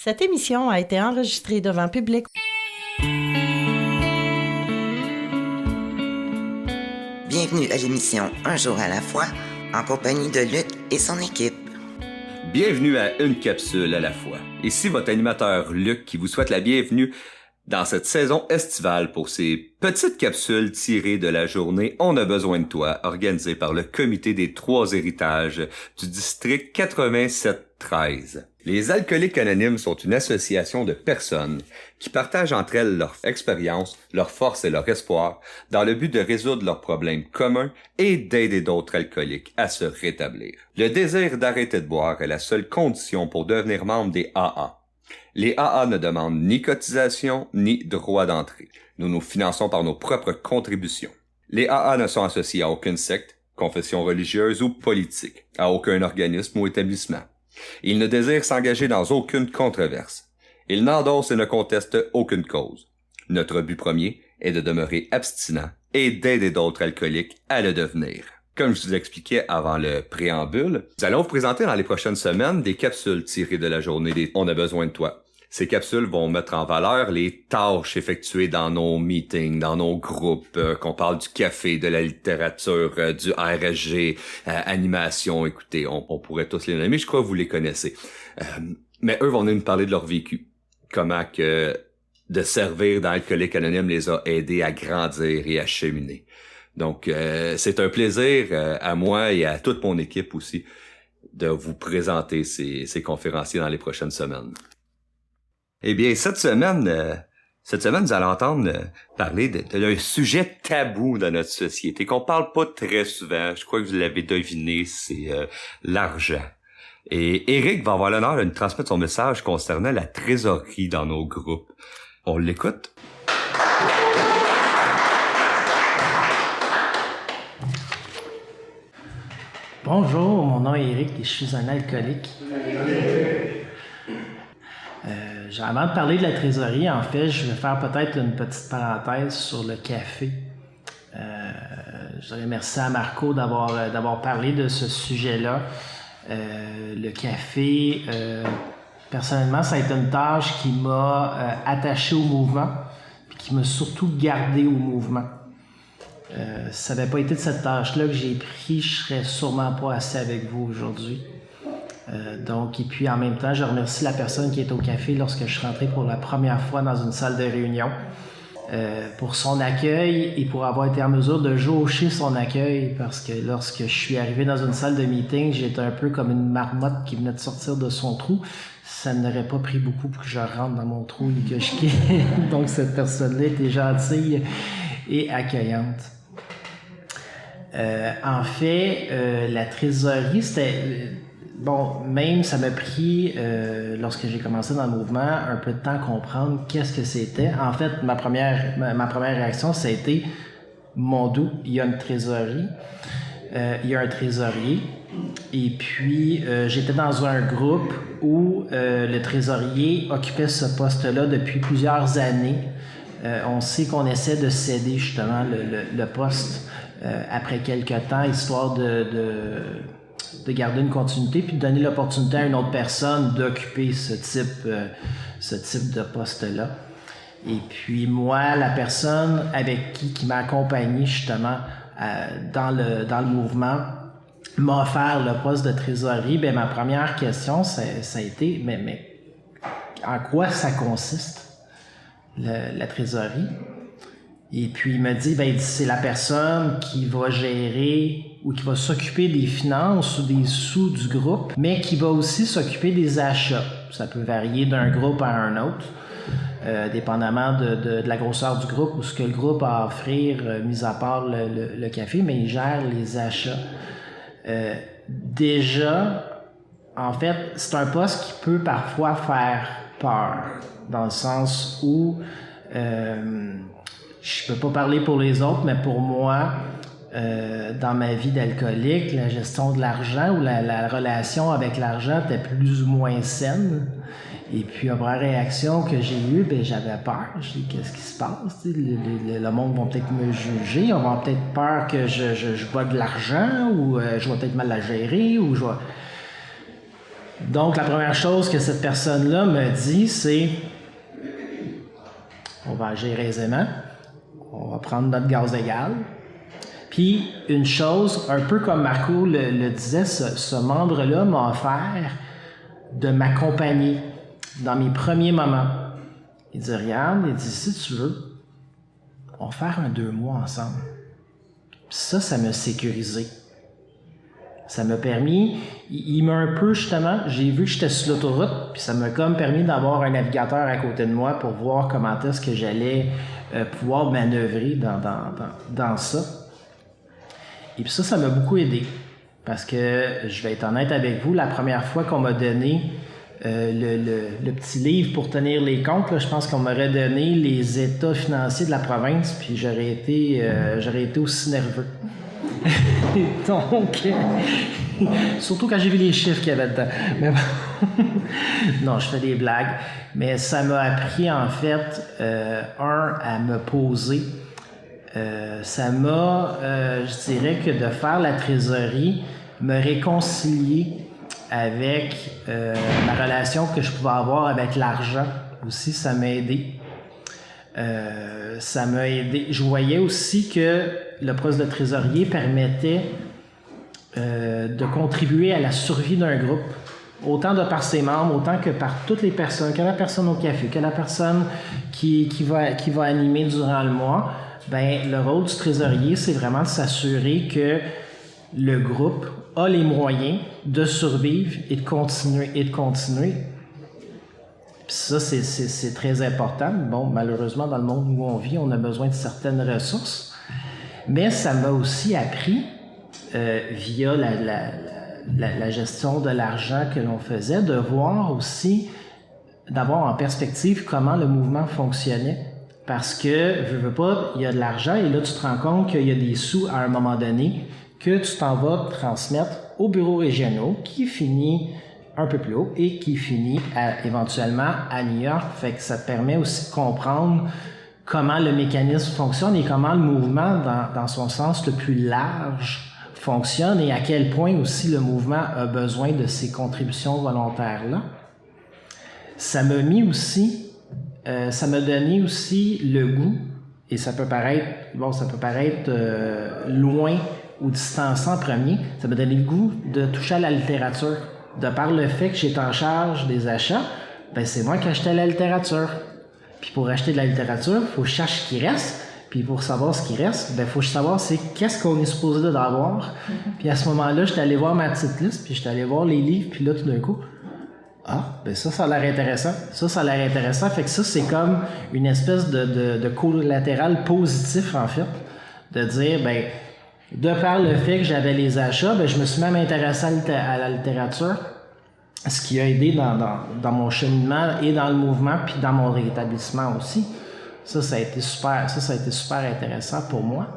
Cette émission a été enregistrée devant public. Bienvenue à l'émission Un jour à la fois, en compagnie de Luc et son équipe. Bienvenue à Une capsule à la fois. Ici votre animateur Luc qui vous souhaite la bienvenue dans cette saison estivale pour ces petites capsules tirées de la journée On a besoin de toi, organisée par le Comité des Trois Héritages du district 87-13. Les Alcooliques Anonymes sont une association de personnes qui partagent entre elles leur expérience, leur force et leur espoir dans le but de résoudre leurs problèmes communs et d'aider d'autres alcooliques à se rétablir. Le désir d'arrêter de boire est la seule condition pour devenir membre des AA. Les AA ne demandent ni cotisation ni droit d'entrée. Nous nous finançons par nos propres contributions. Les AA ne sont associés à aucune secte, confession religieuse ou politique, à aucun organisme ou établissement. Ils ne désirent s'engager dans aucune controverse. Ils n'endossent et ne contestent aucune cause. Notre but premier est de demeurer abstinent et d'aider d'autres alcooliques à le devenir. Comme je vous expliquais avant le préambule, nous allons vous présenter dans les prochaines semaines des capsules tirées de la journée des On a besoin de toi. Ces capsules vont mettre en valeur les tâches effectuées dans nos meetings, dans nos groupes, qu'on parle du café, de la littérature, du RSG, animation. Écoutez, on pourrait tous les nommer, je crois que vous les connaissez. Mais eux vont nous parler de leur vécu. Comment que de servir dans Alcooliques Anonymes les a aidés à grandir et à cheminer. Donc, c'est un plaisir à moi et à toute mon équipe aussi de vous présenter ces conférenciers dans les prochaines semaines. Eh bien, cette semaine, nous allons entendre parler d'un sujet tabou dans notre société, qu'on parle pas très souvent. Je crois que vous l'avez deviné, c'est l'argent. Et Eric va avoir l'honneur de nous transmettre son message concernant la trésorerie dans nos groupes. On l'écoute? Bonjour, mon nom est Eric et je suis un alcoolique. Avant de parler de la trésorerie, en fait, je vais faire peut-être une petite parenthèse sur le café. Je voudrais remercier à Marco d'avoir parlé de ce sujet-là. Le café, personnellement, ça a été une tâche qui m'a attaché au mouvement et qui m'a surtout gardé au mouvement. Si ça n'avait pas été de cette tâche-là que j'ai pris, je serais sûrement pas assis avec vous aujourd'hui. Et puis en même temps, je remercie la personne qui est au café lorsque je suis rentré pour la première fois dans une salle de réunion pour son accueil et pour avoir été en mesure de jauger son accueil parce que lorsque je suis arrivé dans une salle de meeting, j'étais un peu comme une marmotte qui venait de sortir de son trou. Ça n'aurait pas pris beaucoup pour que je rentre dans mon trou et que je quitte. Donc cette personne-là était gentille et accueillante. En fait, la trésorerie, c'était... même ça m'a pris, lorsque j'ai commencé dans le mouvement, un peu de temps à comprendre qu'est-ce que c'était. En fait, ma première réaction, ça a été « Mon Dieu, il y a une trésorerie, il y a un trésorier. » Et puis, j'étais dans un groupe où le trésorier occupait ce poste-là depuis plusieurs années. On sait qu'on essaie de céder justement le poste après quelques temps, histoire de garder une continuité puis de donner l'opportunité à une autre personne d'occuper ce type de poste-là. Et puis moi, la personne avec qui m'a accompagné justement dans le mouvement m'a offert le poste de trésorerie. Ben ma première question, ça a été mais en quoi ça consiste la trésorerie? Et puis il m'a dit, c'est la personne qui va gérer ou qui va s'occuper des finances ou des sous du groupe, mais qui va aussi s'occuper des achats. Ça peut varier d'un groupe à un autre, dépendamment de la grosseur du groupe ou ce que le groupe a à offrir, mis à part le café, mais il gère les achats. Déjà, en fait, c'est un poste qui peut parfois faire peur, dans le sens où je peux pas parler pour les autres, mais pour moi, dans ma vie d'alcoolique, la gestion de l'argent ou la relation avec l'argent était plus ou moins saine. Et puis, la première réaction que j'ai eue, j'avais peur. Je dis, qu'est-ce qui se passe? Le monde va peut-être me juger. On va peut-être peur que je bois de l'argent ou je vais peut-être mal la gérer ou je vais... Donc, la première chose que cette personne-là me dit, c'est on va agir aisément, on va prendre notre gaz égal. Puis, une chose, un peu comme Marco le disait, ce membre-là m'a offert de m'accompagner dans mes premiers moments. Il dit, regarde, il dit, si tu veux, on va faire 2 mois ensemble. Puis ça m'a sécurisé. Ça m'a permis, il m'a un peu justement, j'ai vu que j'étais sur l'autoroute, puis ça m'a comme permis d'avoir un navigateur à côté de moi pour voir comment est-ce que j'allais pouvoir manœuvrer dans ça. Et puis ça m'a beaucoup aidé. Parce que, je vais être honnête avec vous, la première fois qu'on m'a donné le petit livre pour tenir les comptes, là, je pense qu'on m'aurait donné les états financiers de la province, puis j'aurais été aussi nerveux. Donc, surtout quand j'ai vu les chiffres qu'il y avait dedans. Mais bon, non, je fais des blagues. Mais ça m'a appris, en fait, à me poser. Ça m'a, je dirais que de faire la trésorerie, me réconcilier avec la relation que je pouvais avoir avec l'argent aussi, ça m'a aidé. Ça m'a aidé. Je voyais aussi que le poste de trésorier permettait de contribuer à la survie d'un groupe, autant de par ses membres, autant que par toutes les personnes, que la personne au café, que la personne qui va animer durant le mois. Ben, le rôle du trésorier, c'est vraiment de s'assurer que le groupe a les moyens de survivre et de continuer. Puis ça, c'est très important. Bon, malheureusement, dans le monde où on vit, on a besoin de certaines ressources. Mais ça m'a aussi appris, via la gestion de l'argent que l'on faisait, de voir aussi, d'avoir en perspective comment le mouvement fonctionnait. Parce que, veux pas, il y a de l'argent et là, tu te rends compte qu'il y a des sous à un moment donné que tu t'en vas transmettre aux bureaux régionaux qui finit un peu plus haut et qui finit éventuellement à New York. Fait que ça te permet aussi de comprendre comment le mécanisme fonctionne et comment le mouvement, dans son sens le plus large, fonctionne et à quel point aussi le mouvement a besoin de ces contributions volontaires-là. Ça m'a mis aussi, ça m'a donné aussi le goût, et ça peut paraître loin ou distançant en premier, ça m'a donné le goût de toucher à la littérature. De par le fait que j'étais en charge des achats, ben c'est moi qui achetais la littérature. Puis pour acheter de la littérature, il faut que je cherche ce qui reste. Puis pour savoir ce qui reste, ben faut que je savoir c'est qu'est-ce qu'on est supposé d'avoir. Puis à ce moment-là, j'étais allé voir ma petite liste, puis j'étais allé voir les livres, puis là tout d'un coup, ben ça a l'air intéressant. Ça a l'air intéressant. Fait que ça, c'est comme une espèce de collatéral positif, en fait. De dire, ben, de par le fait que j'avais les achats, ben, je me suis même intéressé à la littérature, ce qui a aidé dans mon cheminement et dans le mouvement, puis dans mon rétablissement aussi. Ça a été super intéressant pour moi.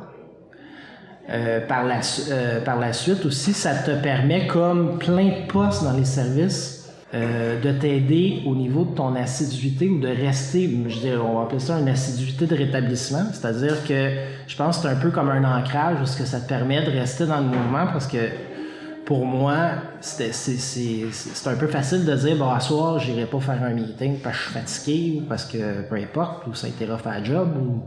Par la suite aussi, ça te permet, comme plein de postes dans les services, de t'aider au niveau de ton assiduité ou de rester, je dirais, on va appeler ça une assiduité de rétablissement, c'est-à-dire que je pense que c'est un peu comme un ancrage parce que ça te permet de rester dans le mouvement parce que pour moi, c'est un peu facile de dire, bon, à soir, j'irai pas faire un meeting parce que je suis fatigué ou parce que peu importe, ou ça a été rough à la job, ou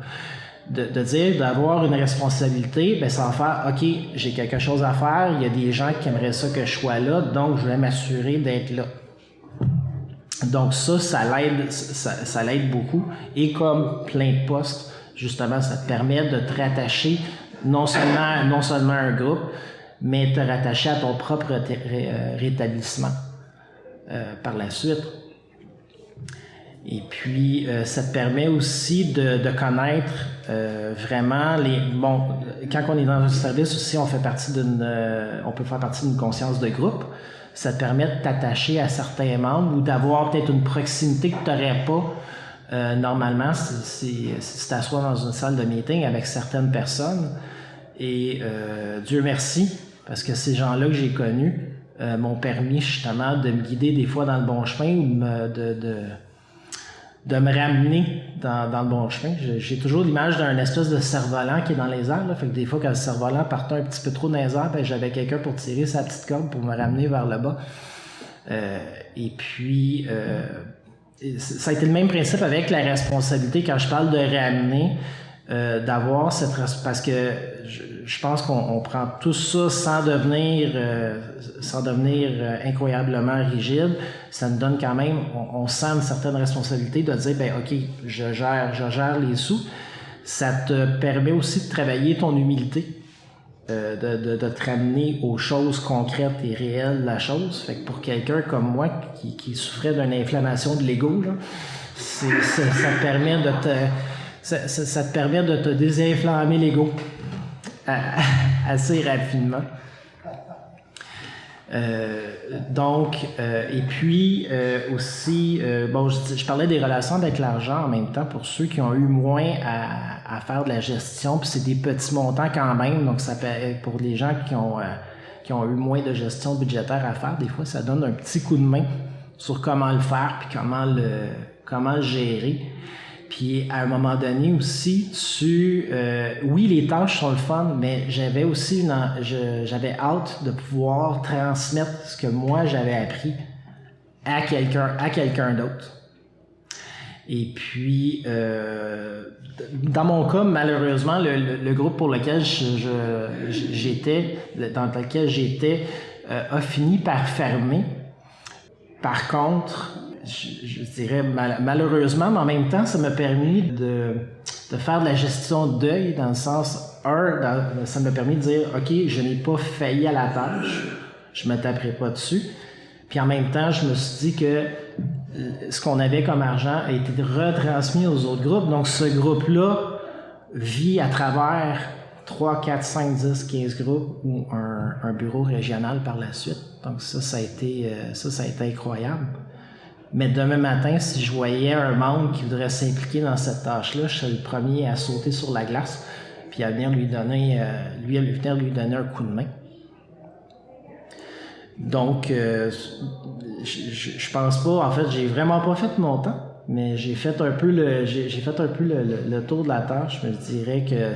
de dire, d'avoir une responsabilité, ben ça va faire, OK, j'ai quelque chose à faire, il y a des gens qui aimeraient ça que je sois là, donc je vais m'assurer d'être là. Donc ça l'aide beaucoup. Et comme plein de postes, justement, ça te permet de te rattacher non seulement à un groupe, mais te rattacher à ton propre rétablissement par la suite. Et puis, ça te permet aussi de connaître vraiment quand on est dans un service aussi, on peut faire partie d'une conscience de groupe. Ça te permet de t'attacher à certains membres ou d'avoir peut-être une proximité que tu n'aurais pas normalement si tu t'assois dans une salle de meeting avec certaines personnes. Et Dieu merci, parce que ces gens-là que j'ai connus m'ont permis justement de me guider des fois dans le bon chemin ou de me ramener dans le bon chemin. J'ai toujours l'image d'un espèce de cerf-volant qui est dans les airs. Là. Fait que des fois, quand le cerf-volant partait un petit peu trop dans les airs, ben, j'avais quelqu'un pour tirer sa petite corde pour me ramener vers le bas. Et puis, ça a été le même principe avec la responsabilité quand je parle de ramener, d'avoir cette parce que je pense qu'on prend tout ça sans devenir incroyablement rigide. Ça nous donne quand même, on sent une certaine responsabilité de dire, ben ok, je gère les sous. Ça te permet aussi de travailler ton humilité. De te ramener aux choses concrètes et réelles de la chose. Fait que pour quelqu'un comme moi qui souffrait d'une inflammation de l'ego, là, ça te permet ça te permet de te désinflammer l'ego assez rapidement. Et puis aussi, je parlais des relations avec l'argent en même temps pour ceux qui ont eu moins à faire de la gestion, puis c'est des petits montants quand même, donc ça peut, pour les gens qui ont eu moins de gestion budgétaire à faire, des fois ça donne un petit coup de main sur comment le faire, puis comment le gérer. Puis à un moment donné aussi, oui, les tâches sont le fun, mais j'avais aussi j'avais hâte de pouvoir transmettre ce que moi j'avais appris à quelqu'un d'autre. Et puis, dans mon cas, malheureusement, le groupe pour lequel dans lequel j'étais, a fini par fermer. Par contre, je dirais malheureusement, mais en même temps, ça m'a permis de faire de la gestion de deuil dans le sens, ça m'a permis de dire, OK, je n'ai pas failli à la tâche, je me taperai pas dessus. Puis en même temps, je me suis dit que ce qu'on avait comme argent a été retransmis aux autres groupes. Donc ce groupe-là vit à travers 3, 4, 5, 10, 15 groupes ou un bureau régional par la suite. Donc ça a été incroyable. Mais demain matin, si je voyais un membre qui voudrait s'impliquer dans cette tâche-là, je serais le premier à sauter sur la glace puis à venir lui donner un coup de main. Donc, je pense pas, en fait, j'ai vraiment pas fait mon temps, mais j'ai fait un peu le tour de la tâche. Je me dirais que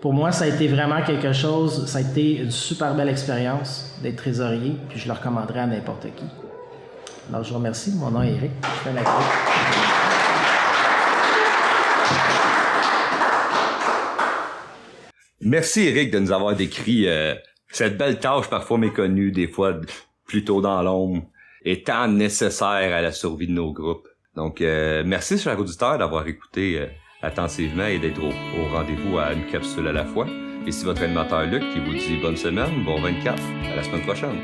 pour moi, ça a été vraiment quelque chose, ça a été une super belle expérience d'être trésorier, puis je le recommanderais à n'importe qui. Alors, je vous remercie. Mon nom est Eric. Je fais la clé. Merci, Eric, de nous avoir décrit cette belle tâche parfois méconnue, des fois plutôt dans l'ombre, étant nécessaire à la survie de nos groupes. Donc, merci, chers auditeurs, d'avoir écouté attentivement et d'être au rendez-vous à une capsule à la fois. Ici votre animateur Luc qui vous dit bonne semaine, bon 24, à la semaine prochaine.